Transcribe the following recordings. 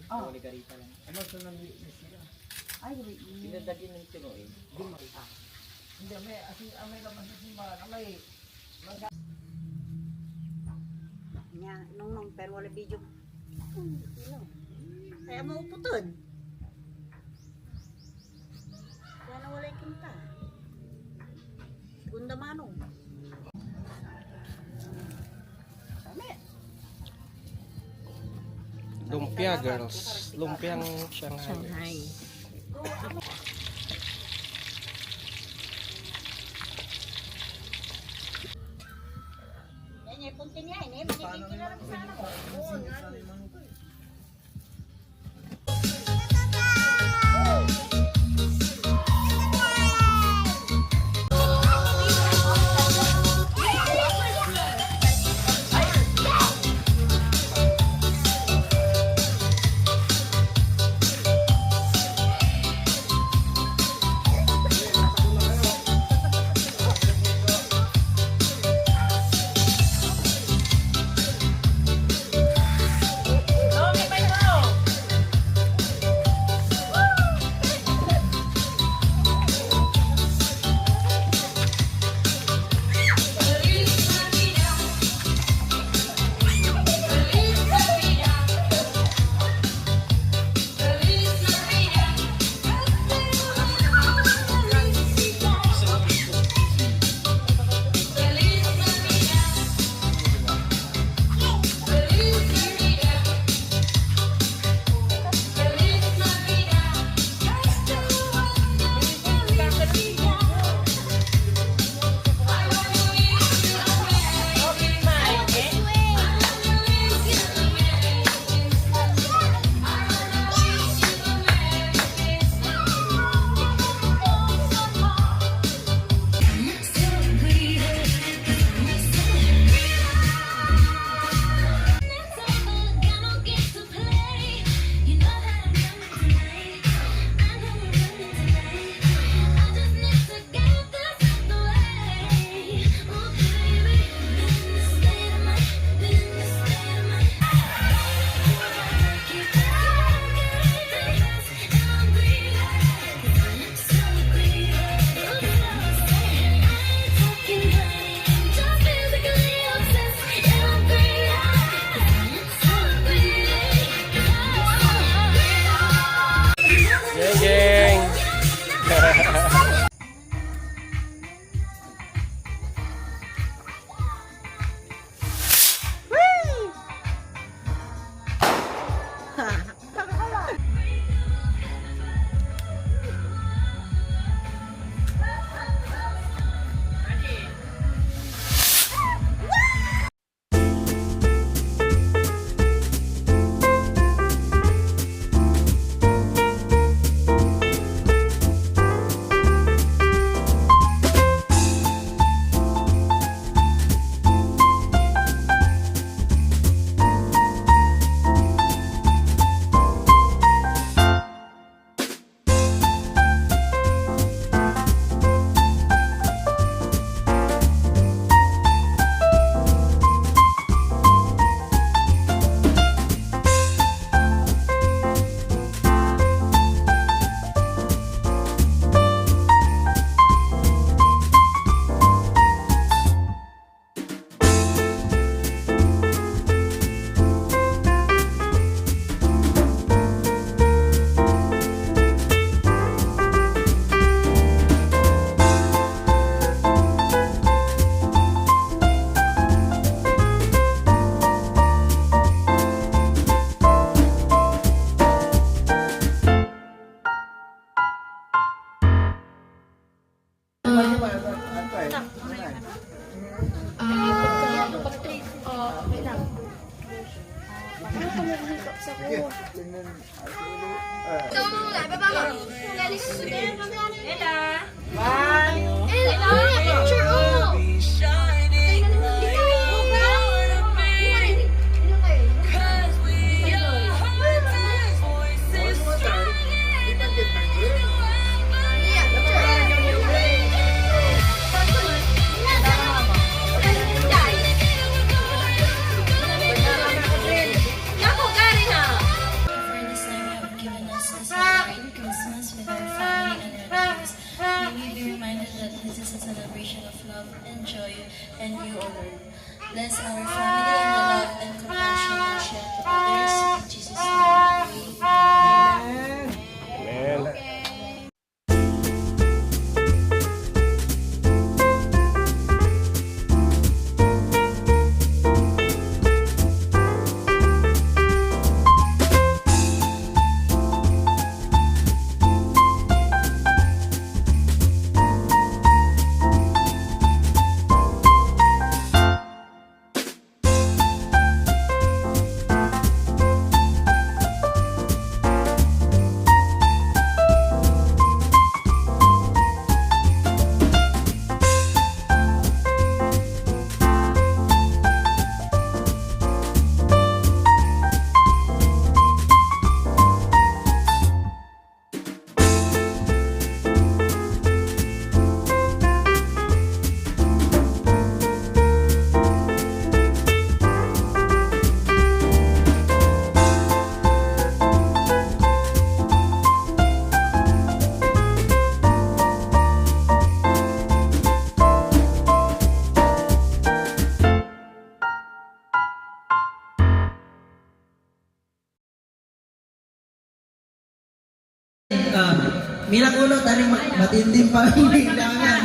Wali karita lang. Ano sa nang sila? Ay, Pinadagin ng tinuin. Di makita. Hindi, may amay ka masisimbahan. Amay. Nya, nung pero wala video. Kaya mauputod. Kaya nawala yung kinta. Segunda manong. Sami. Lumpia girls. Lumpiang Shanghai. Yan, punti niya, ini. Manikikila lang sana ko. Oo, nga. and joy, and you, O Lord. Bless our family and the love and compassion we share to others. In Jesus' name we pray. Amen. Milang ulo, tani matinding panghilangan.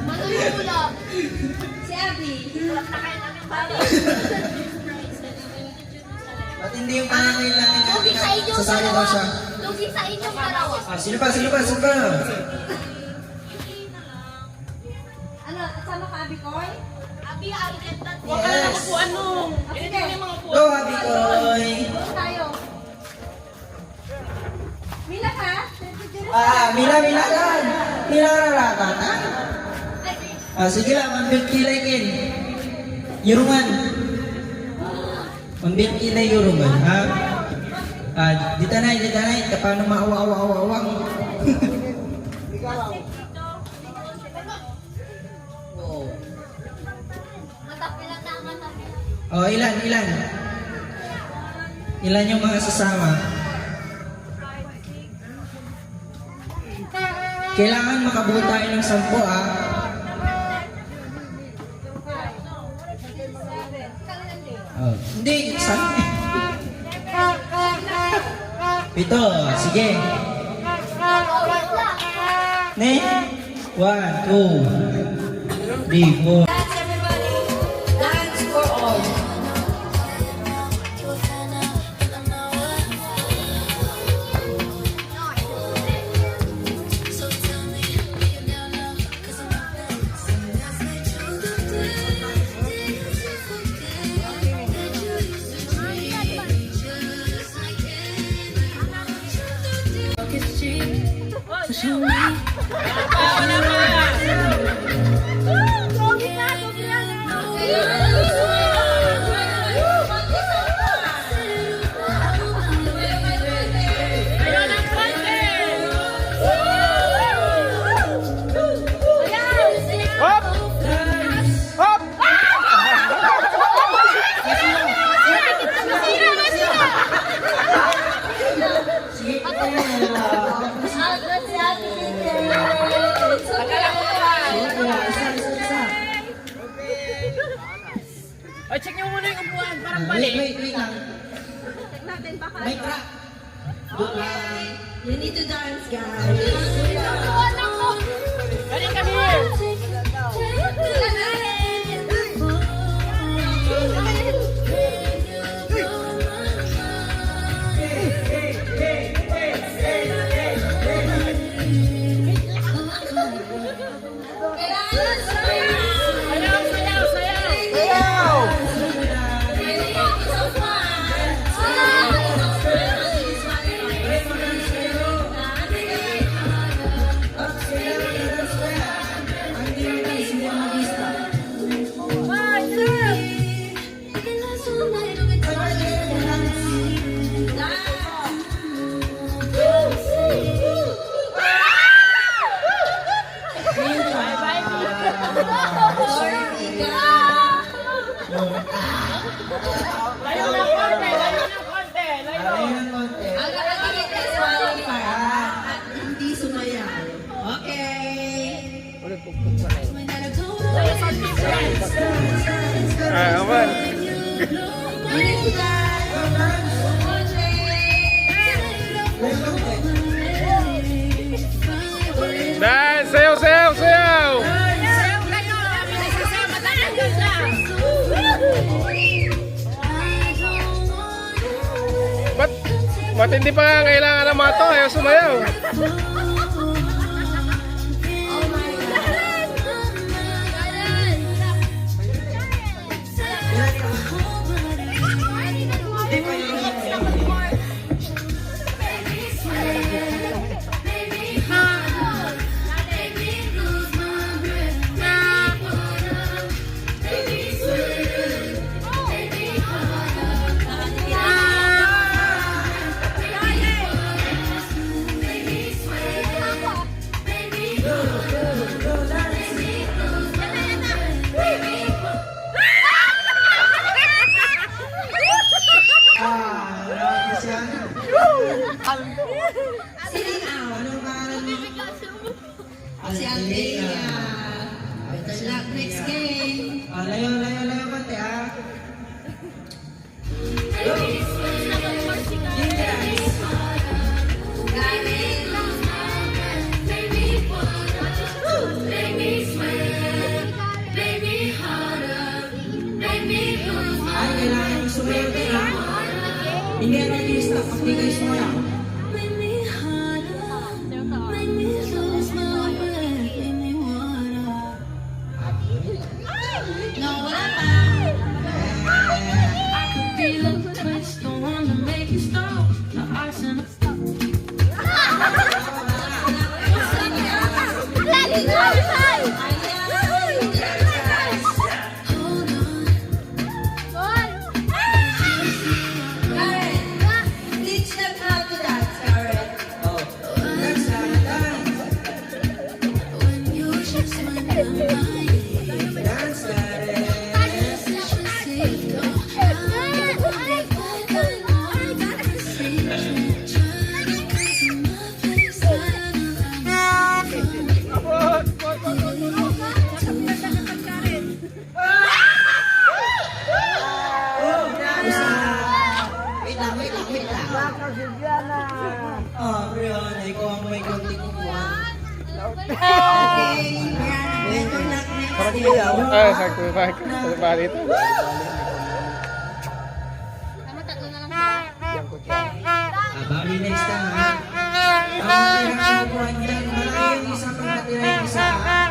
Manunulog. Si Abby. Matindi yung panghilangan. Lugi sa inyong Sasali daw dalawa. siya. Lugi sa inyong dalawa. Sino pa? Ano, kasama ka, Abby Koy? Abby, Argenta. Yes. Sige. Go, Happy Koy. Tayo. Mila ka? Mila kan. Mila rarata. Sige lang, mambil kilay kin. Yurungan. Mambil kilay yurungan, ha? Dito na, paano maawa-awa-awa-awa. Oo. Matapilan na, matapilan. Oh, ilan? Ilan yung mga sasama? Kailangan makabuo tayo ng 10, Oh, hindi, saan? 7, sige. Ne? 1, 2, 3, 4. Dance, everybody. Dance for all. Ay, check nyo muna yung upuan. Parang Wait lang. May crack. You need to dance, guys. Balik kami here. Matindi pa nga kailangan ng mato. Ayaw sumayaw. Anong pangalan mo? Si Althea. Good luck next game. Layo konti ah. Ay, kailangan yung sumayaw din ah. Hindi na yung stop. Pag di kayo sumayaw. No, wala pa. Teach them how to dance, Karen. Oh, dance lang, dance. Dance lang. Oh, Brianna, ikaw ang may konting kukuhan. Okay, better luck next game. Ay, sakto. Ano ba dito? Bali next time ha. Ang tirang kukuhan dyan, malaki yung isa pang natira yung isa ha.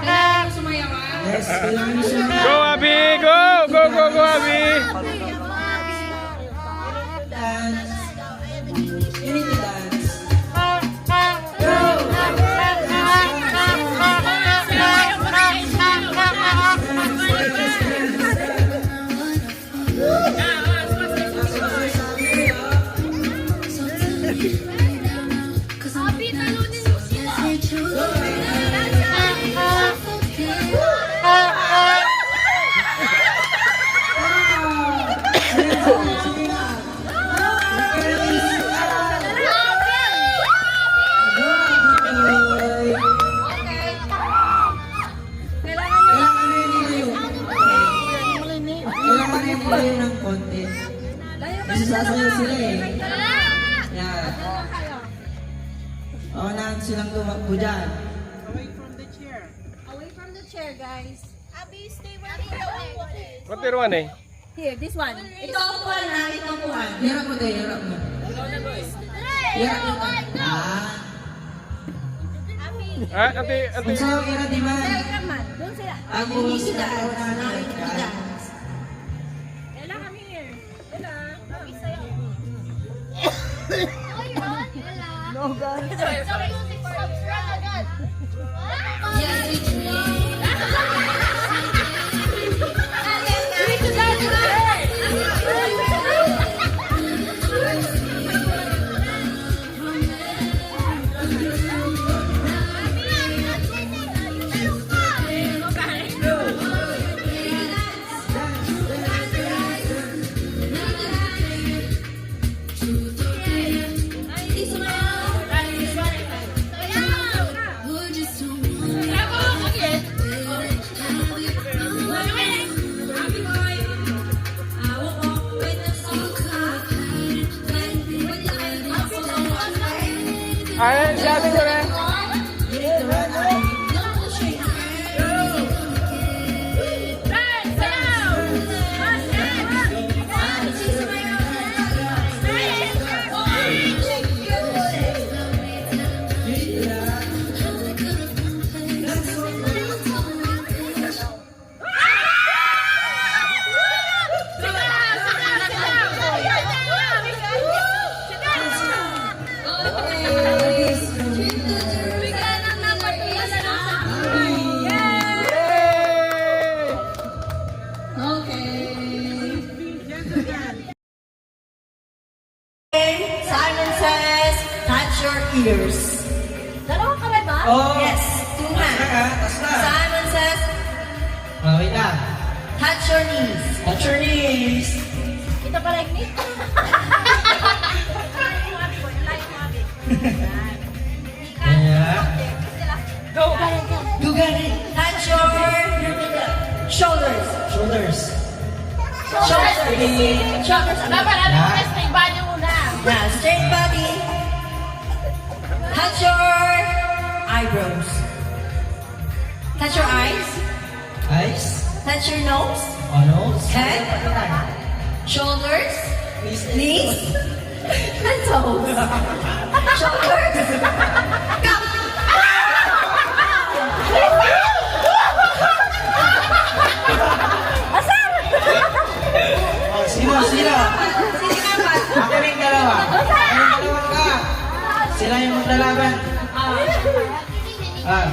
Yes, kailangan nyo siya. Go, Abi! Go! Go, Abi! Dance. You need to dance. Layo ng konti. Kasi sasayaw sila eh. Yan. Unahan silang tumakbo dyan. Away from the chair, guys. Abby, stay where you are. What do you want eh? Here, this one. Ito ang kuhan na, ito ang kuhan. Hirap mo tayo, hirap mo. Hirap mo tayo. Ah, ate. Kung sa'yo, hirap di ba? Naman, doon sila. Ako, sila ako na Ella, come here. Ella. No, guys. Yes, it's me. Ay, sabi ko na. your ears. Dalawang kamay ba? Oh. Yes, two Tas na hands. ka, tas na. Simon says, Okay na. touch your knees. Touch your knees. Ito pala yung knee. Kaya. Go! You got it. Touch your shoulders. Shoulders. Shoulders. Shoulders. Dapat ano muna, straight banyo muna. Now, straight body. Touch your eyebrows. Touch your eyes. Eyes. Touch your nose. Oh, nose. Head. Shoulders. Knees. And toes. Shoulders. Come. Oh, sino? Sino naman? Ako rin dalawa. Kayong dalawa ka. Sila yung maglalaban. Ah.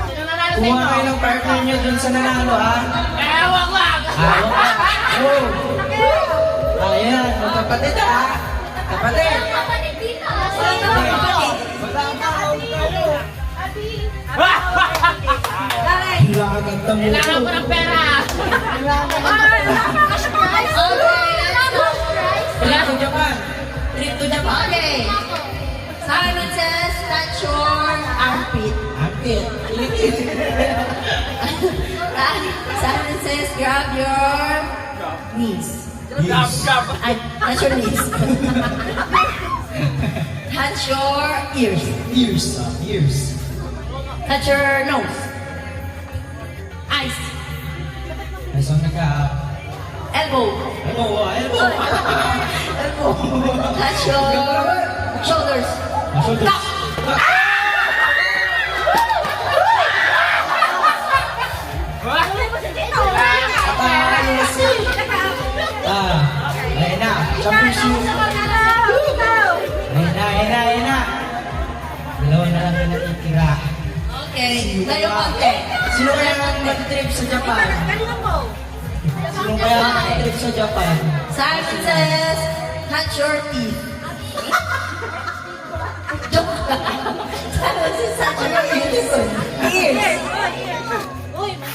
Sino nanalo sa Kuha inyo? kayo ng partner nyo dun sa nanalo, ha? Eh, wag! Ah, oh. Ayan, magkapatid, ha? Kapatid. Kapatid dito. Sino naman kapatid? Wala pa, tayo.Lalay. Hila ka ganda mo. Kailangan ko ng pera! Trip to Japan. Trip to Japan. Okay. Simon says, touch your armpit. Armpit. Ilikit. Simon says, grab your knees. Yes. Ay, touch your knees. Touch your ears. Ears. Ears. Touch your nose. Eyes. Ay, saan nagka... Elbow. Elbow. Elbow. Elbow. Touch your shoulders. Shoulders. Stop. Ayun na. Jumping shoes. Ayun na. Dalawa na lang yung natitira. Okay. Tayo konti. Sino kaya ang mag-trip sa Japan? Sino kaya ang mag-trip sa Japan? Simon says, touch your teeth. Joke lang. Simon says, touch your ears. Ears.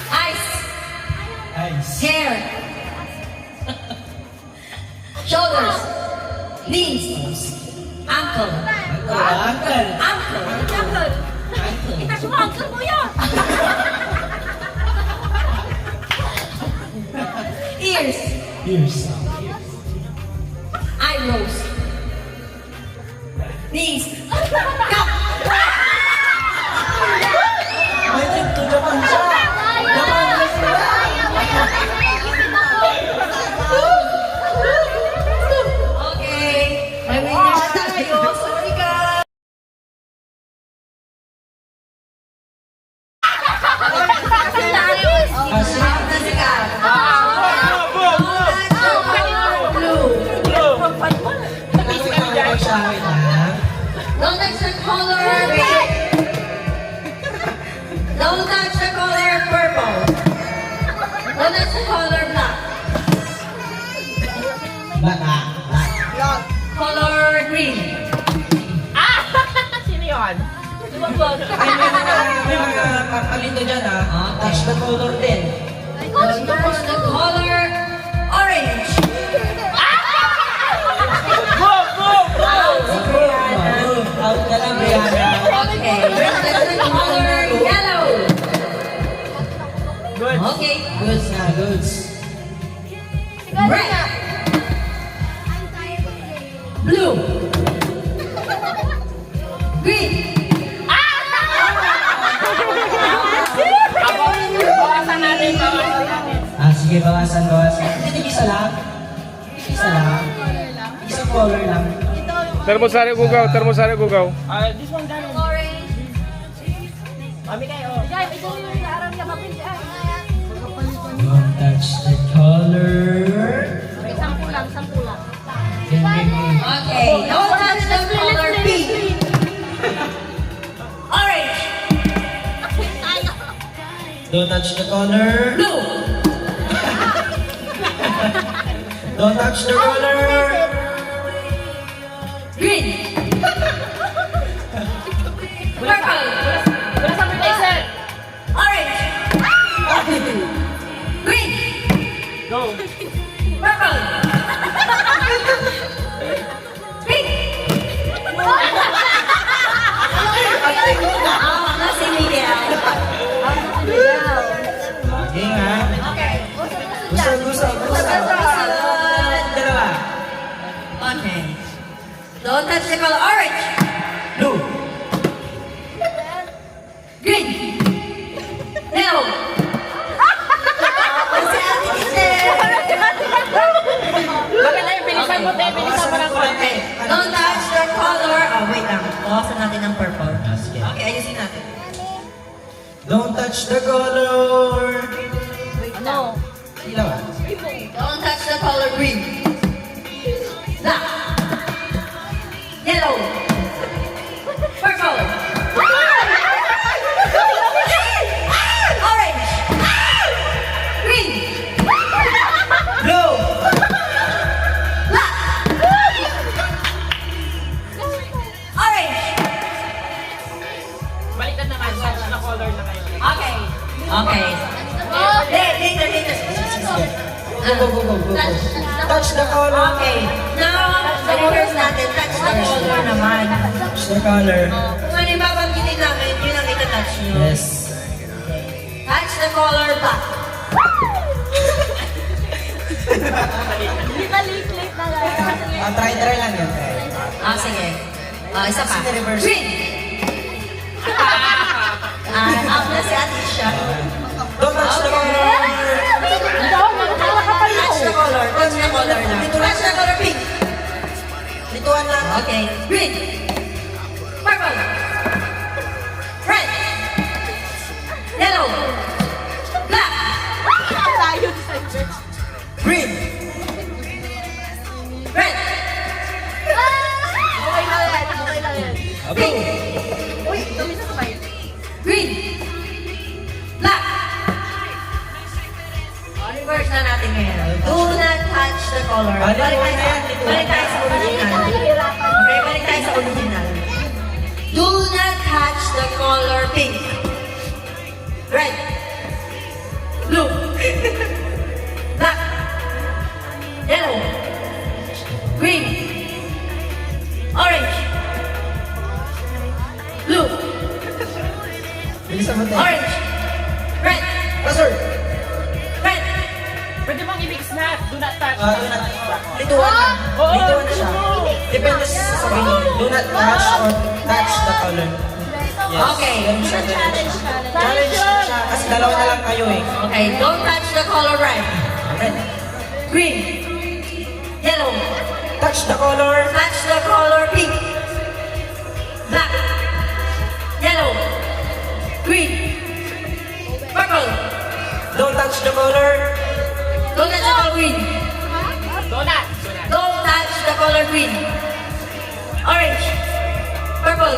Eyes. Eyes. Hair. Shoulders. Knees. Ankle. Uncle. Ankle. Itas mo, uncle mo yun. Ears. Ears. Eyebrows. Knees. Cup. May trip to Japan siya. Japan na sila. Okay. May winner na tayo. Sorry guys. Sikat na sikat. Blue. Ikaw sa akin, ha? Don't touch the color pink. Don't touch the color purple. Don't touch the color black. Black, ha? Black. Color green. Sino yun? May mga papalito dyan, ha? Touch the color din. Don't touch the color orange. Out ka lang, Brianna. Okay. Don't touch the color yellow. Okay. Goods na, goods. Red. Blue. Green. Bawasan natin. Sige, bawasan. Hindi, isa lang. Isang color lang. Termosari gugaw, This one gano'n. Orange. Mami kayo. Guys, ito yung inaarang niya kapit. Don't touch the color. Sampu lang. Okay. Don't touch the color pink. Orange. Don't touch the color. Blue. Don't touch the color. Green. Don't touch the color orange. Blue. Green. Yellow. Kasi ate teacher. Maganda yung bilisan mo, te. Bilisan mo ng konti. Don't touch the color. Oh, wait lang. Bawasan natin ng purple. Okay, ayusin natin. Don't touch the color. No. Ilaw. Don't touch the color green. Black. Yellow. Purple. Orange. Green. Blue. Black. Orange. Baliktad naman. Touch na color na kayo. Okay. Okay. Later. Go. Touch the color. Okay. Now, the colors natin, touch the color naman. Touch the color. Kung ano yung babanggitin namin, yun ang itatouch nyo. Yes. Touch the color black. Hindi ka late na lang. Try lang yun. Sige. Isa pa. Sige, reverse. Green. Up na si Ate Isha. Don't touch the color. Touch the color. Touch the color lang. Touch the color pink. Lituan lang. Okay. Green. Purple. Red. Yellow. Black. Tayo sa Green. Red. Okay lang yan. Pink. Uy, dumi sa kamay. Green. Black. Reverse na natin ngayon. Do not touch the color. Balik tayo sa original. Okay, balik tayo sa original. Do not touch the color pink. Red. Blue. Black. Yellow. Green. Orange. Blue. Bilisan mo tayo. Orange. Red. Pastor. Red. Pwede bang i-mix na? Do not touch. Lituan lang. Oo. Lituan na siya. Depende sa sasabihin. Do not touch or touch the color. Yes. Okay. Ganun siya. Challenge siya. Kasi dalawa na lang kayo eh. Okay, don't touch the color red. Red. Green. Yellow. Touch the color. Touch the color pink. Black. Yellow. Green. Purple. Don't touch the color. Don't touch the color green. Donut. Don't touch the color green. Orange. Purple.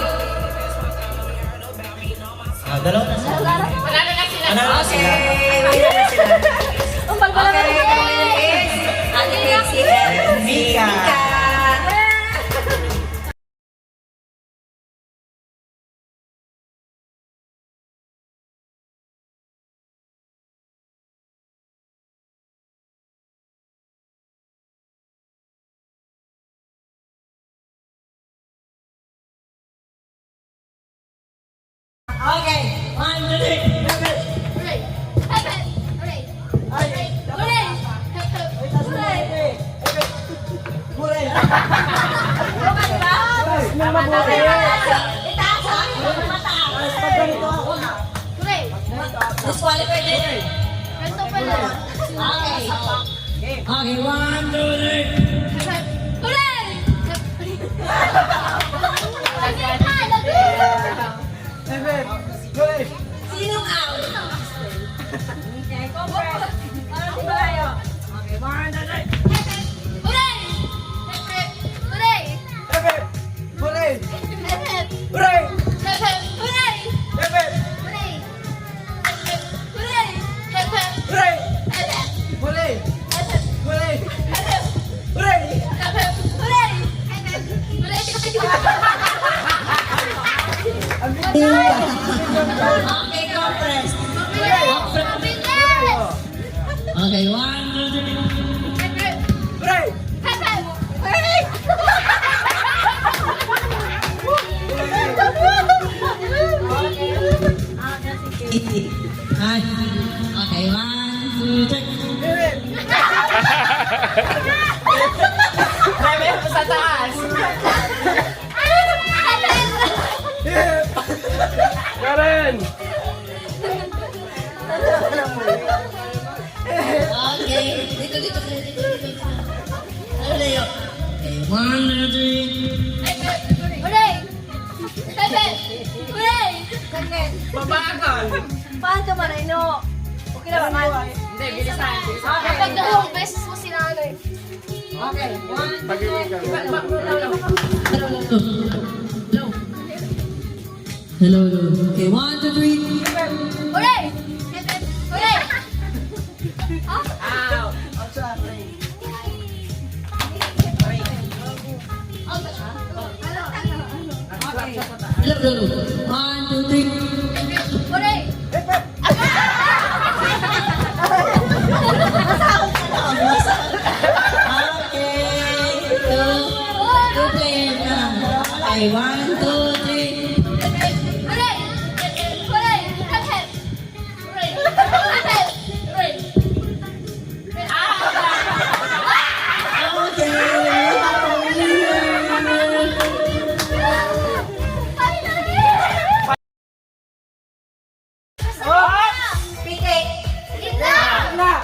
Dalawa na sila. Panalo na sila. Panalo na sila. Okay, wait na sila. Ang balbala Okay, is Ate Casey and Mika. Mika. Okay, 1, 2, 3. Disqualified din. Okay. Okay, 1, 2, 3. Sinong out? Okay, go for it. Okay, 1, 2, 3. Okay, go press. Okay, 1, 2, 3. Okay, 1, 2, 3. May sa taas. Mabagal. Paano ka man, no? Okay na ba, man? Hindi, bilisan. Kapag dalawang beses mo sinalo eh. Okay, one. Hello, hello. Okay, 1, 2, 3. Hooray! Hooray! Out. Hello, hello. 1, 2, 3. Hooray! Okay. Two players na. Okay, 1, 2, 3. Hooray! Hooray! Hooray! Hooray! Hooray! Okay.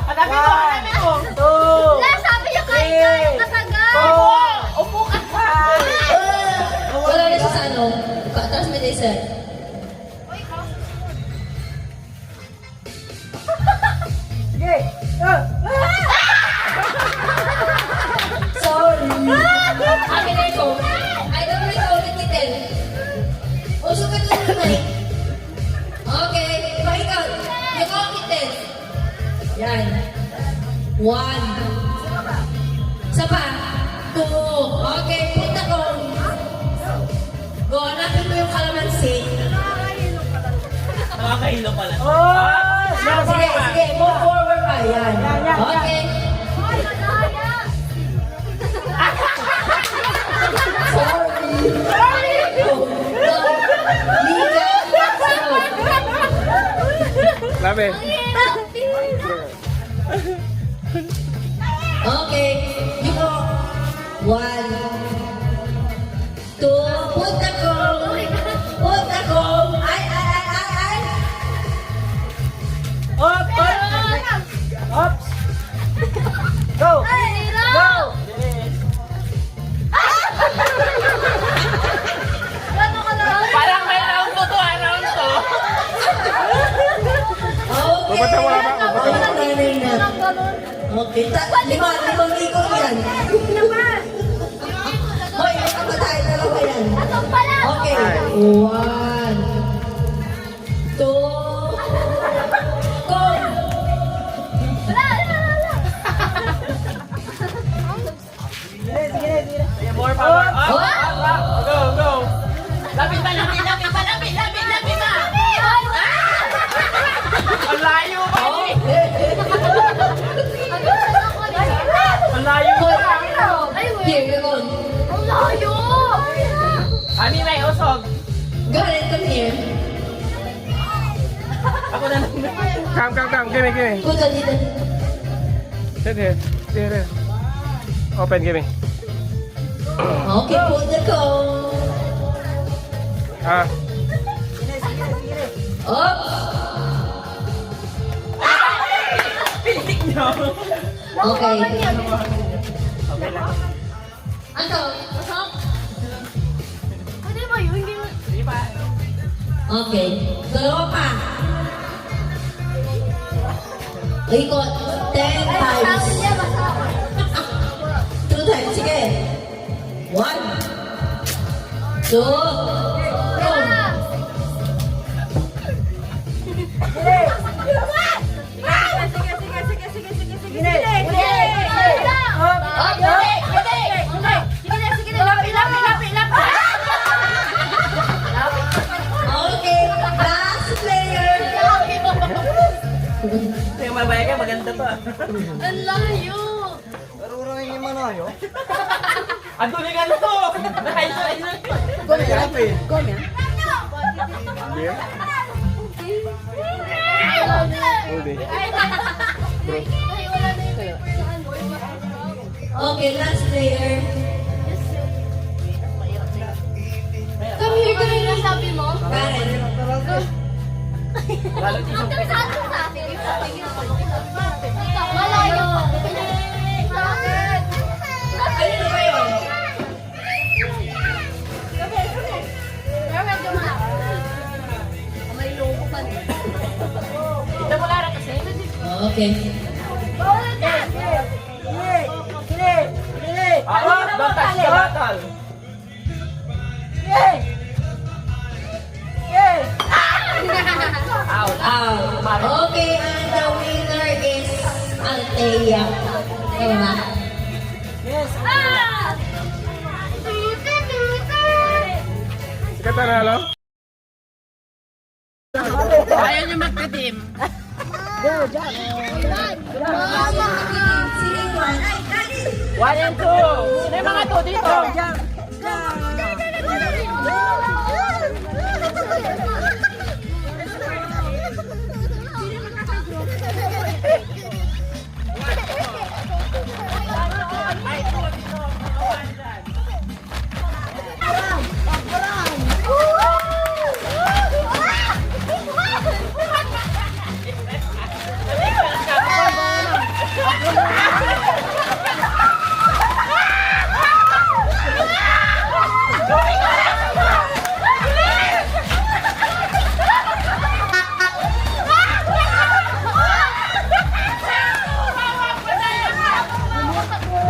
Hanapin mo. Wala, sabi niyo kain tayo matagal. Upo ka. Wala na siya sa ano. Taas mo din, sir. Sorry. Akin na ito. I don't know ikaw ulit kitin. Usok ka doon naman. Okay. Pakikaw. Ikaw kitin. Yan. 1. Isa pa. 2. Okay. Punta ko. Go. Hanapin mo yung kalamansi. Nakakahilo pala. Sige, sige. Move forward pa. Yan. Okay. Labi. Okay, you go. 1, 2, punta ko. Punta ko. Ay. Oops. Go. Go! Parang may round to to, round to. Okay. Pupunta mo ba? Pupunta mo. Okay, limang ikot yan. Hoy, ano tayo? Dalawa yan. Okay. 1, 2, go! More power. Oh! Go, go. Lapit pa. Ang layo pa. Ang layo pa. Here, you go. Ang layo! Ani na usog. Go ahead, come here. Ako na lang. Come. Gimme. Put on dito. Sit here. Here. Open, gimme. Okay, put the cone. Ah. Up. Pitik nyo. Okay. Okay lang. Ano? Masok? Pwede ba yun? Hindi mo... Di ba? Okay. Dalawa pa. Ikot. 10 times. 2 times. Sige. 1, 2, go. Okay. Last player. Kaya mabaya ka, maganda to. Ang layo! Ang tuloy ka na to. Here. Movie. Okay, last player. Come here, come here. Sabi mo? Karen. Malayo! Ano ba yun? Pero medyo malaki. May logo Okay. Don't touch the bottle. Out. Okay, and the winner is Althea. Tama ba? Sikat na nalo? Ayaw niyo magka-team. One and two. Sino yung mga two dito?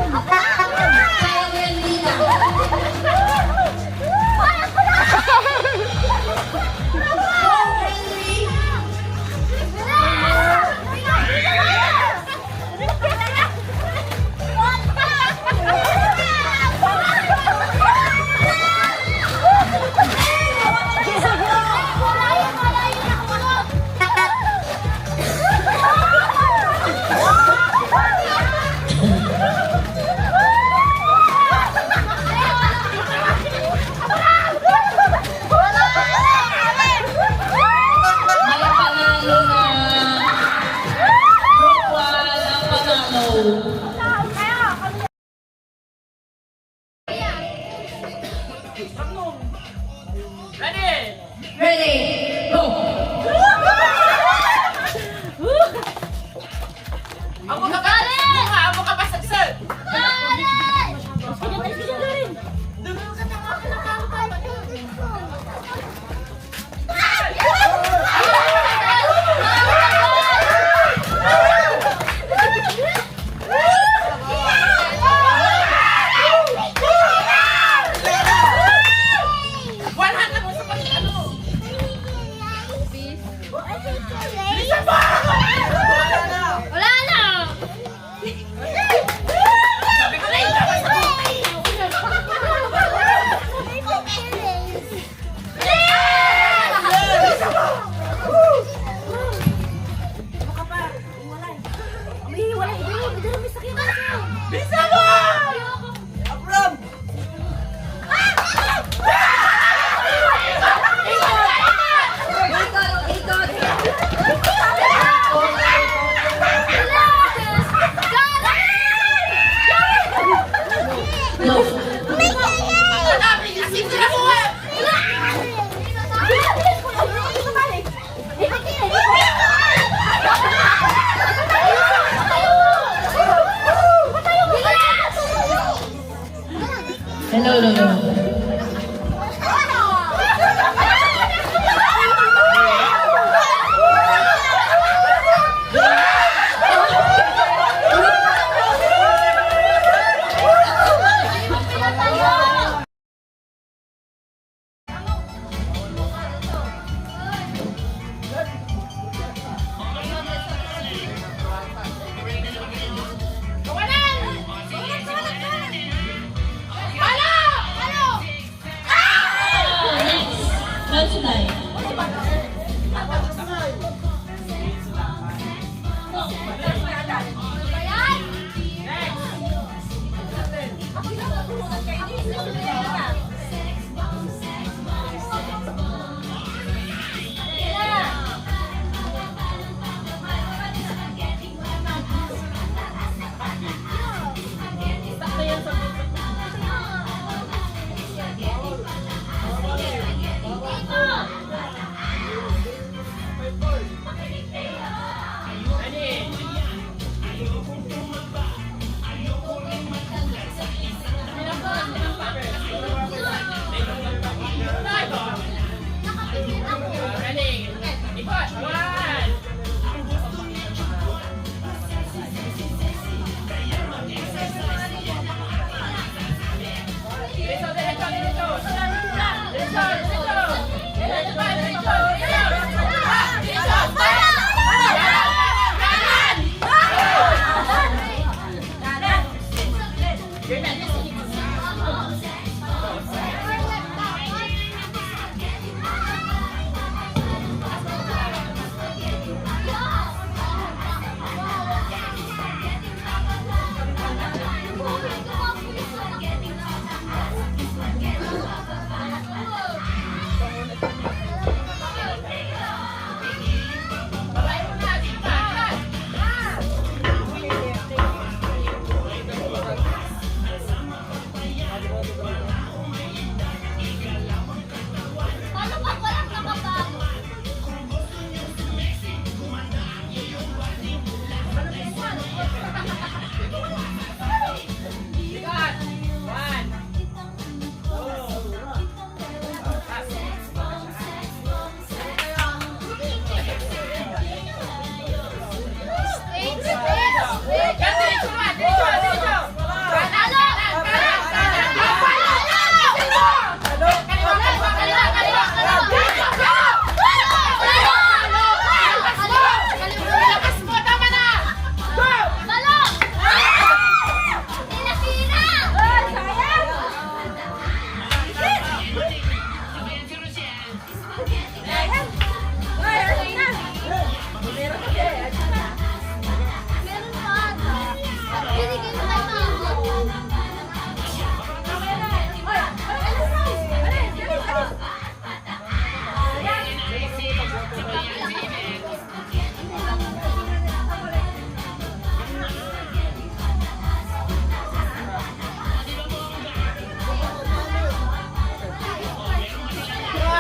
Kaya mo yan, Lina. Go, Henry. May panalo na. Group 1 ang panalo. Ready? Ready? Go! Amo ka ba? Amo ka ba sagsag? Wala na! Sabi ko na yun, dapat sa buhay. Bisa mo! Go! Sabi kasi sila mo eh. Hello, no, no. That's nice.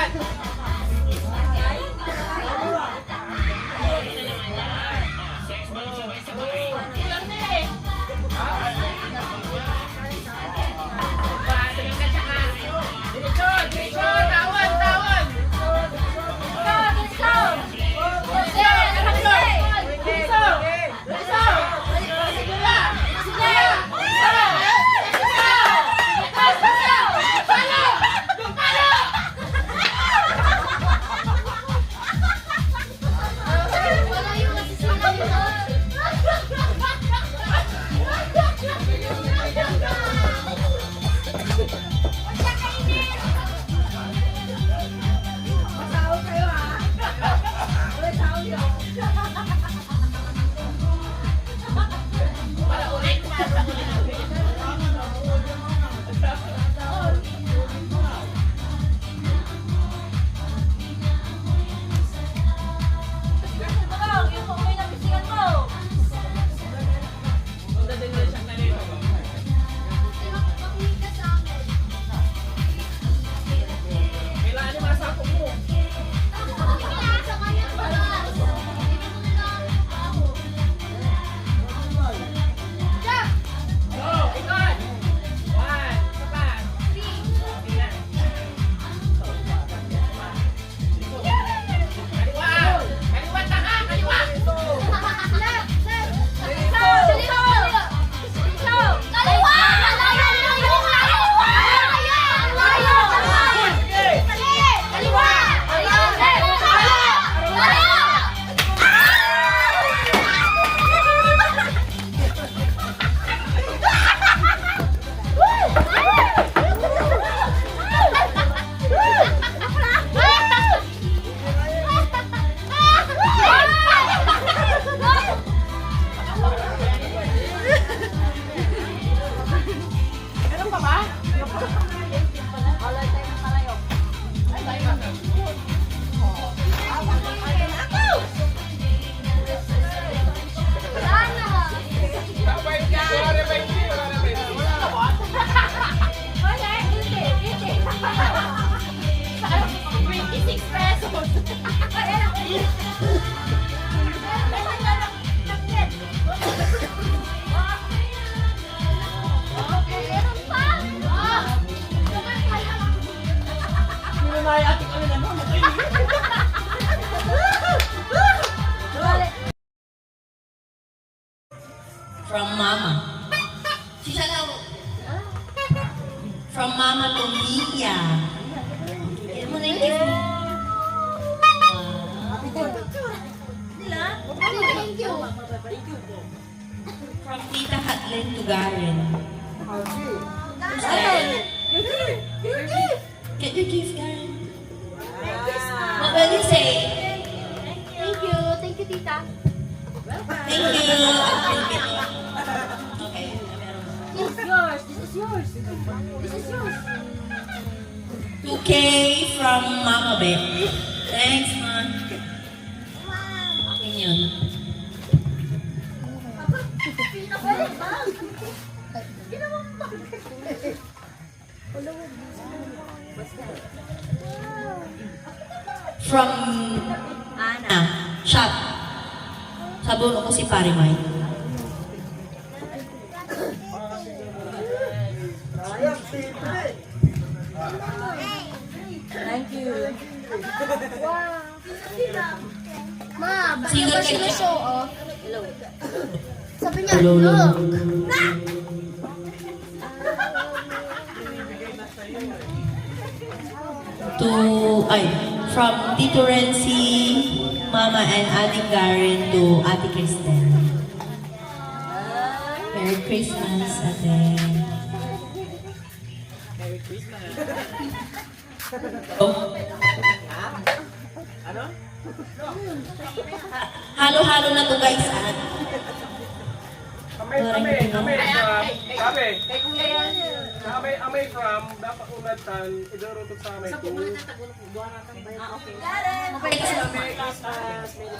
Kaliwat! From Mama. Sisa daw. From Mama to Mia. Yan mo na yung gift mo. Thank you. From Tita Hatlin to Garen. Who's that? Get your gift, Garen. What will you say? Thank you. Thank you, tita. Thank you. Okay. This is yours. This is yours. This is yours. 2K from Mama Beth. Thanks, man. Akin yun. From Ana. Shop. Sabon ko si Pare Mike. Thank you. Wow. Ma, ba't Sino ba kayo? show off? Sabi niya, Hello, hello. look. From Tito Renzi, Mama and Aling Garen to Ate Kristen. Merry Christmas, Ate. Merry Christmas. Oh. Ano? Halo-halo na to guys, ah. Amay from, dapat unatan, idarutot sa amay ko.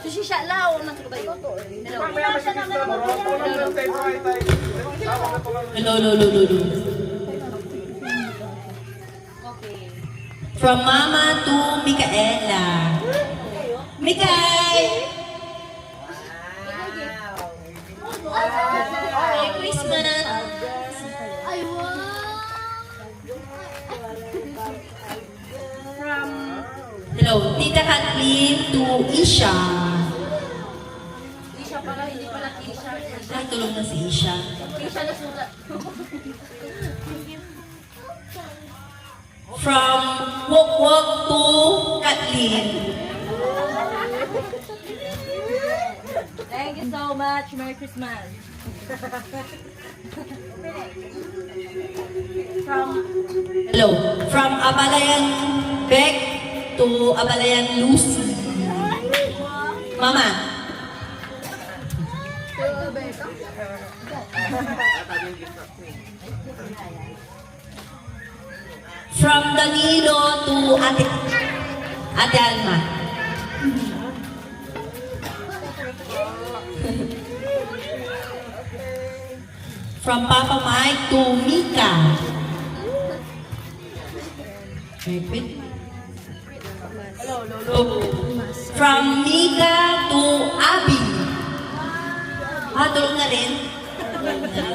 So si siya lao nang kabayo. Mamaya masigis na mo, tulong lang tayo tayo. Hello, hello, hello, hello. Okay. From Mama to Micaela. Mikay! Merry Christmas! Ay, wow! Hello, Tita Kathleen to Isha. Isha pala, hindi pala Kisha. Ay, tulog na si Isha. Kisha na sulat. From Wok Wok to Kathleen. Thank you so much. Merry Christmas. Hello, from Abalayan Beck to Abalayan Lucy. Mama. From Danilo to Ate Alma. From Papa Mike to Mika. From Mika to Abby. Tulog na rin.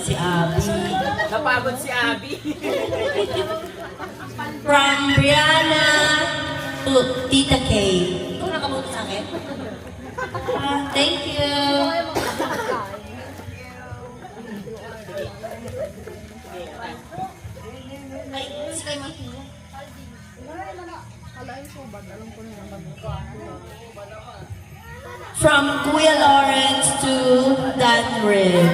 Si Abby. Napagod si Abby. From Brianna to Tita Kay. Ikaw nakabuto sa akin? Thank you. Ay, si Kay Martina. From Kuya Lawrence to Dan Red.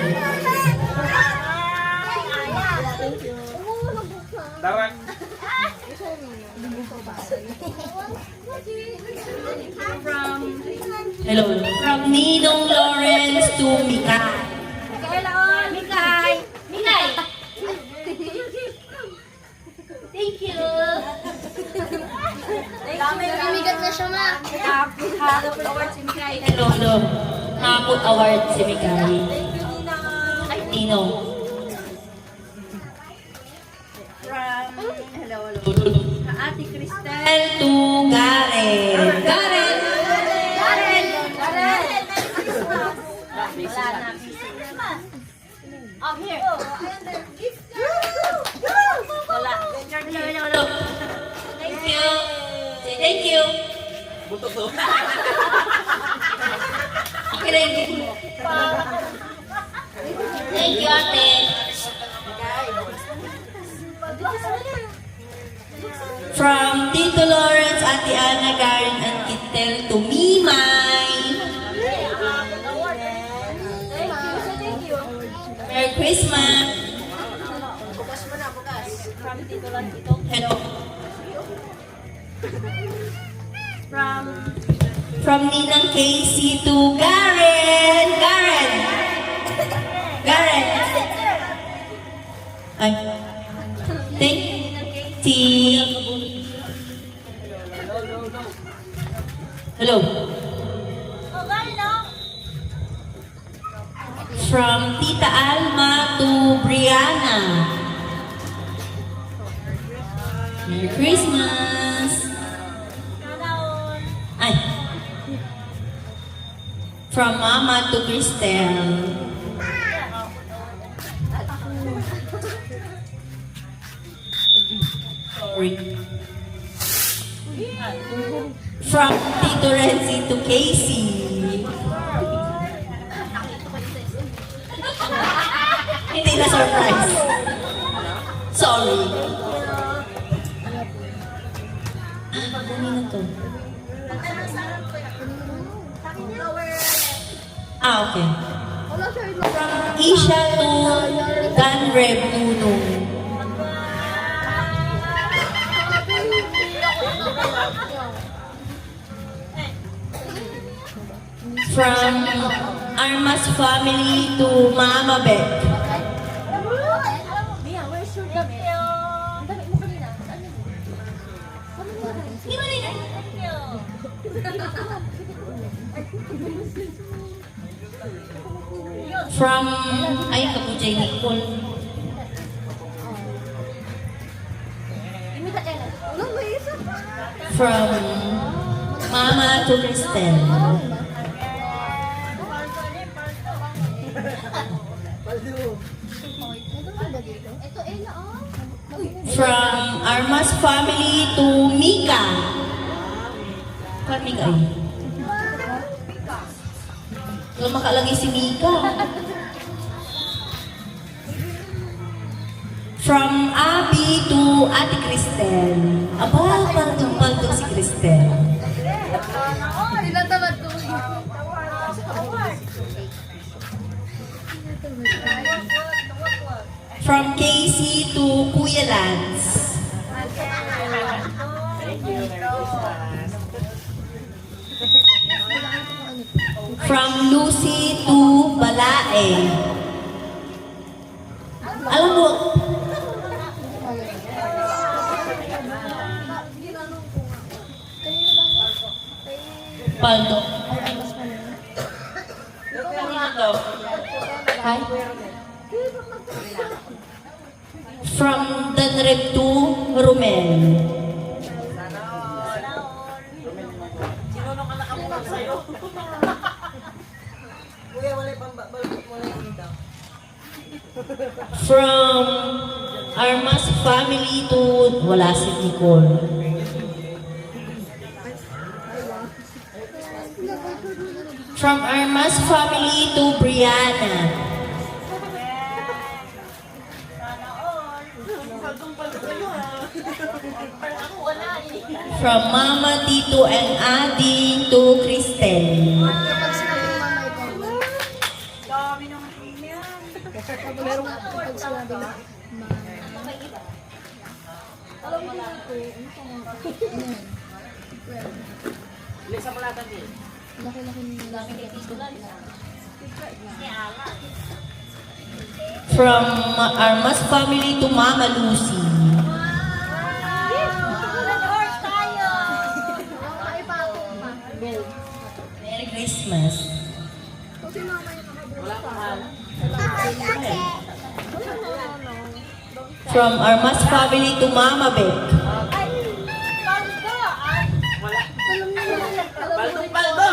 Tara. Hello. From Ninong Lawrence to Mika. Mikay! Mikay! Thank you. Namigat na siya, ma. Hello, hello. Nakapot award si Mikay. Ay, Ninong. Ate Cristel. To Garen. Garen! Wala na. I'm here. Wala. Hello. Thank you. Say thank you. Okay, thank you. Thank you, ate. From Tito Lawrence, Ate Ana, Garen, and Kitel to Mimay. Thank you. Merry Christmas. Hello. From Ninang Casey to Garen. Garen. Garen. Ay. Thank you, Ninang Casey. Hello. From Tita Alma to Brianna. Merry Christmas. Ay. From Mama to Cristel. Sorry. From Tito Renzi to Casey. Hindi na surprise. Sorry. Ano na to? Okay. From Isha to Danreb Nuno. From Armas family to Mama Beck. Mia, where's your damit? Ang damit mo kanina. Di ba nila? From, ay, Kapujay Nicole. Imita Ella. Ano ba isa? From Mama to Kristen. Ito, Ella, oh. From Armas family to Mika. Kan Mika eh. Wala makalagay si Mika. From Abby to Ate Cristel. Aba, pantong-pantong si Cristel. Tinatamad ko. From Casey to Kuya Lance. From Lucy to Balae. Alam mo, Paldo. Hi. From Danreb to Romel. From Armas family to wala si Nicole. From Armas family to Brianna. From Mama, Tito, and Adi to Cristel. Kapag sinabi ni Mama ito. Dami naman yan. Kapag sinabi ni Mama. Alam mo na ito. Lisa mo lahat din. Laki-laki ni Tito. From Armas family to Mama Lucy. Merry Christmas. From Armas family to Mama Beck. Paldo!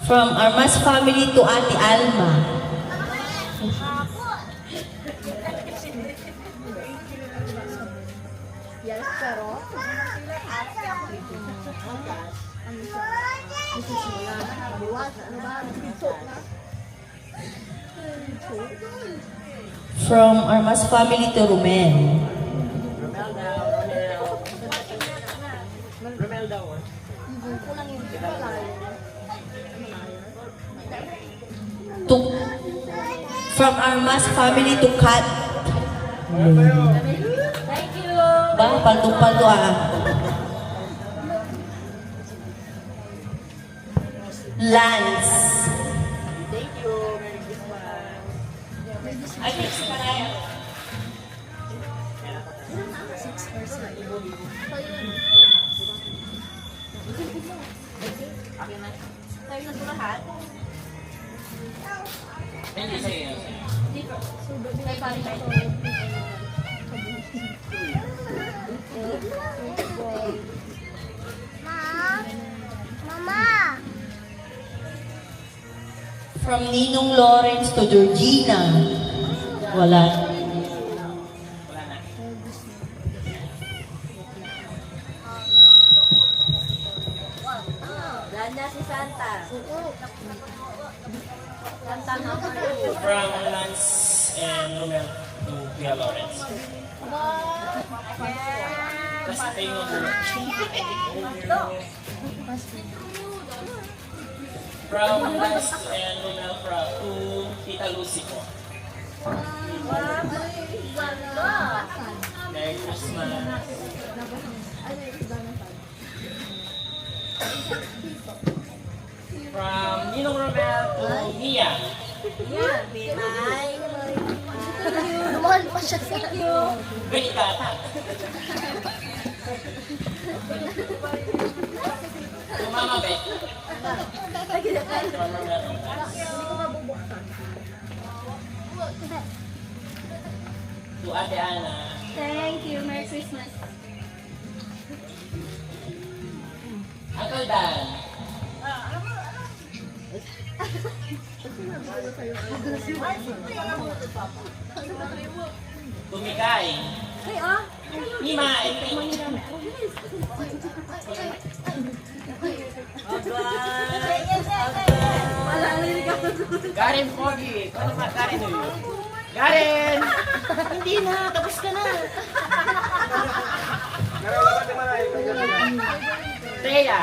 From Armas family to Ate Alma. Yes, pero. From Armas family to Rumen. Romel daw. To, from Armas family to Kat. Thank you! Ba, paldo-paldo ah. Lance. Thank you! Merry Christmas! Ay, next na tayo. Tayo na ito lahat? Hindi sa'yo. Mama! From Ninong Lawrence to Georgina. Wala. Ganda si Santa. Santa na From Lance and Romel to Kuya Lawrence. Tapos ito yung from Lance and Romel to Tita Lucy po. Merry Christmas. From Ninong Romel to Mia. Lumahan pa siya sa iyo. Benikata. Mama Beck. To Ate Ana. Thank you. Merry Christmas. Uncle Dan. Tumikay. Hey, ah. Mima. Karen Pogi. Ano ba Karen yun? Karen! Hindi na, tapos ka na. Nararamdaman di man ay. Thea.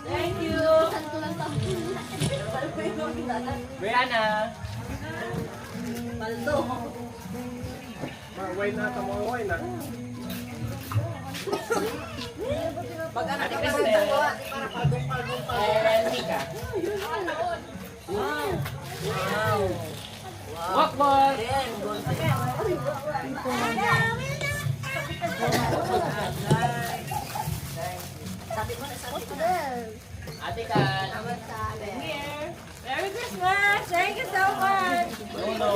Thank you. Brianna. Wine na, tamo wine na. Ate Cristel. Mika. Walkball. Ate Kat. Merry Christmas. Thank you so much. Nuno.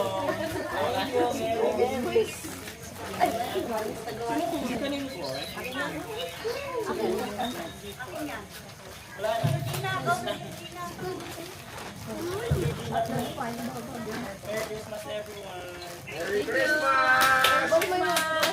Merry Christmas!